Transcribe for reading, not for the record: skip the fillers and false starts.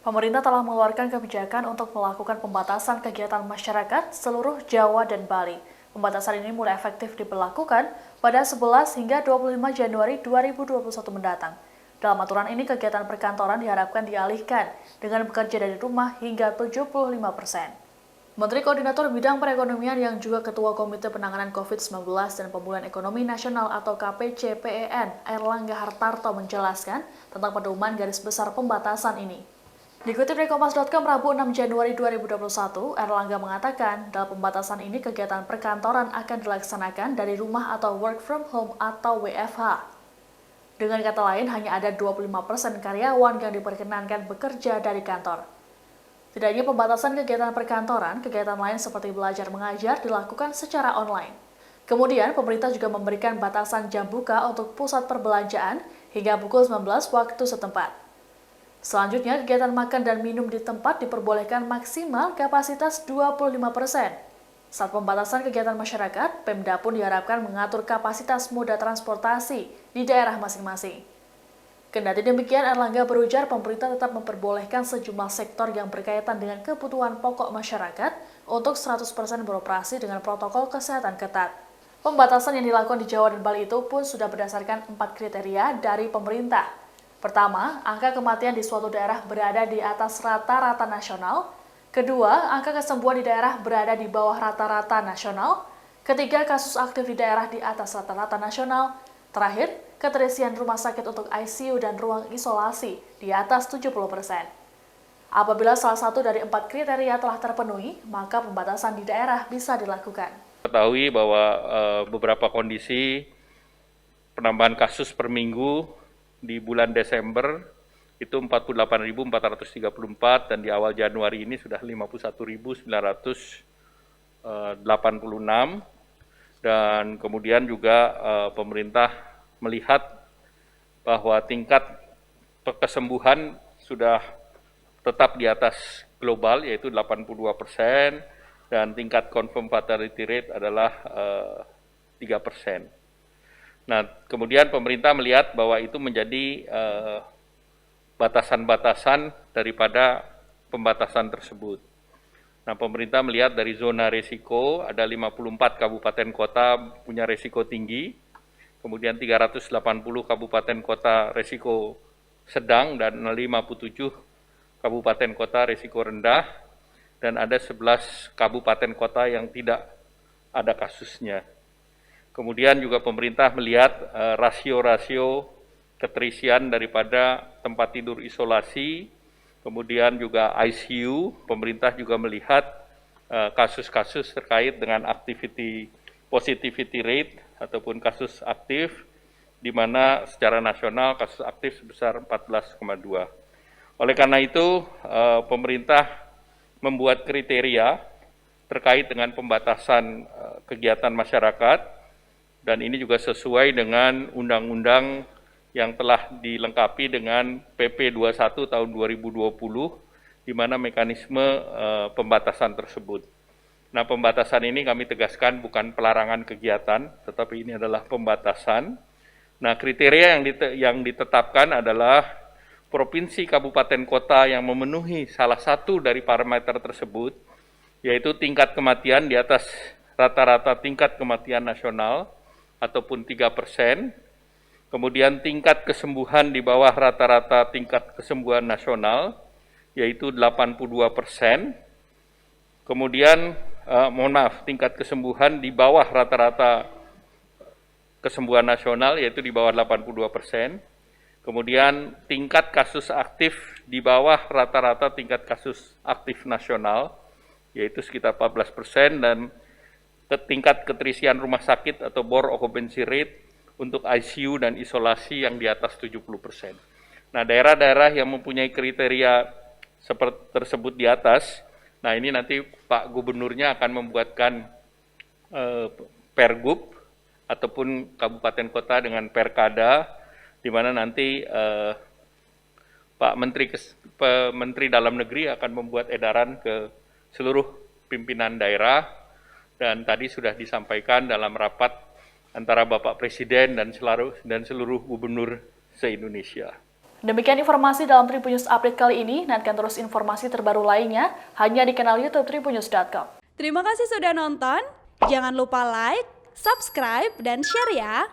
Pemerintah telah mengeluarkan kebijakan untuk melakukan pembatasan kegiatan masyarakat seluruh Jawa dan Bali. Pembatasan ini mulai efektif diberlakukan pada 11 hingga 25 Januari 2021 mendatang. Dalam aturan ini, kegiatan perkantoran diharapkan dialihkan dengan bekerja dari rumah hingga 75%. Menteri Koordinator Bidang Perekonomian yang juga Ketua Komite Penanganan COVID-19 dan Pemulihan Ekonomi Nasional atau KPCPEN, Airlangga Hartarto menjelaskan tentang pedoman garis besar pembatasan ini. Dikutip dari Kompas.com Rabu 6 Januari 2021, Airlangga mengatakan dalam pembatasan ini kegiatan perkantoran akan dilaksanakan dari rumah atau work from home atau WFH. Dengan kata lain, hanya ada 25% karyawan yang diperkenankan bekerja dari kantor. Tidak hanya pembatasan kegiatan perkantoran, kegiatan lain seperti belajar mengajar dilakukan secara online. Kemudian, pemerintah juga memberikan batasan jam buka untuk pusat perbelanjaan hingga pukul 19 waktu setempat. Selanjutnya, kegiatan makan dan minum di tempat diperbolehkan maksimal kapasitas 25%. Saat pembatasan kegiatan masyarakat, Pemda pun diharapkan mengatur kapasitas moda transportasi di daerah masing-masing. Kendati demikian, Airlangga berujar pemerintah tetap memperbolehkan sejumlah sektor yang berkaitan dengan kebutuhan pokok masyarakat untuk 100% beroperasi dengan protokol kesehatan ketat. Pembatasan yang dilakukan di Jawa dan Bali itu pun sudah berdasarkan 4 kriteria dari pemerintah. Pertama, angka kematian di suatu daerah berada di atas rata-rata nasional. Kedua, angka kesembuhan di daerah berada di bawah rata-rata nasional. Ketiga, kasus aktif di daerah di atas rata-rata nasional. Terakhir, keterisian rumah sakit untuk ICU dan ruang isolasi di atas 70%. Apabila salah satu dari 4 kriteria telah terpenuhi, maka pembatasan di daerah bisa dilakukan. Ketahui bahwa beberapa kondisi penambahan kasus per minggu di bulan Desember itu 48.434 dan di awal Januari ini sudah 51.986 dan kemudian juga pemerintah melihat bahwa tingkat kesembuhan sudah tetap di atas global yaitu 82% dan tingkat confirmed fatality rate adalah 3%. Nah, kemudian pemerintah melihat bahwa itu menjadi batasan-batasan daripada pembatasan tersebut. Nah, pemerintah melihat dari zona risiko ada 54 kabupaten kota punya risiko tinggi, kemudian 380 kabupaten kota risiko sedang dan 57 kabupaten kota risiko rendah, dan ada 11 kabupaten kota yang tidak ada kasusnya. Kemudian juga pemerintah melihat rasio-rasio keterisian daripada tempat tidur isolasi, kemudian juga ICU. Pemerintah juga melihat kasus-kasus terkait dengan positivity rate ataupun kasus aktif, di mana secara nasional kasus aktif sebesar 14,2. Oleh karena itu, pemerintah membuat kriteria terkait dengan pembatasan kegiatan masyarakat, dan ini juga sesuai dengan undang-undang yang telah dilengkapi dengan PP 21 tahun 2020, di mana mekanisme pembatasan tersebut. Nah, pembatasan ini kami tegaskan bukan pelarangan kegiatan, tetapi ini adalah pembatasan. Nah, kriteria yang ditetapkan adalah provinsi, kabupaten, kota yang memenuhi salah satu dari parameter tersebut, yaitu tingkat kematian di atas rata-rata tingkat kematian nasional, ataupun 3%, kemudian tingkat kesembuhan di bawah rata-rata tingkat kesembuhan nasional, yaitu 82%, kemudian tingkat kesembuhan di bawah rata-rata kesembuhan nasional, yaitu di bawah 82%, kemudian tingkat kasus aktif di bawah rata-rata tingkat kasus aktif nasional, yaitu sekitar 14%, dan tingkat keterisian rumah sakit atau bor occupancy rate untuk ICU dan isolasi yang di atas 70%. Nah, daerah-daerah yang mempunyai kriteria seperti tersebut di atas, nah ini nanti Pak Gubernurnya akan membuatkan pergub ataupun kabupaten kota dengan perkada, di mana nanti Pak Menteri Dalam Negeri akan membuat edaran ke seluruh pimpinan daerah. Dan tadi sudah disampaikan dalam rapat antara Bapak Presiden dan seluruh gubernur se-Indonesia. Demikian informasi dalam Tribun News Update kali ini. Nantikan terus informasi terbaru lainnya hanya di kanal YouTube tribunnews.com. Terima kasih sudah nonton. Jangan lupa like, subscribe, dan share ya.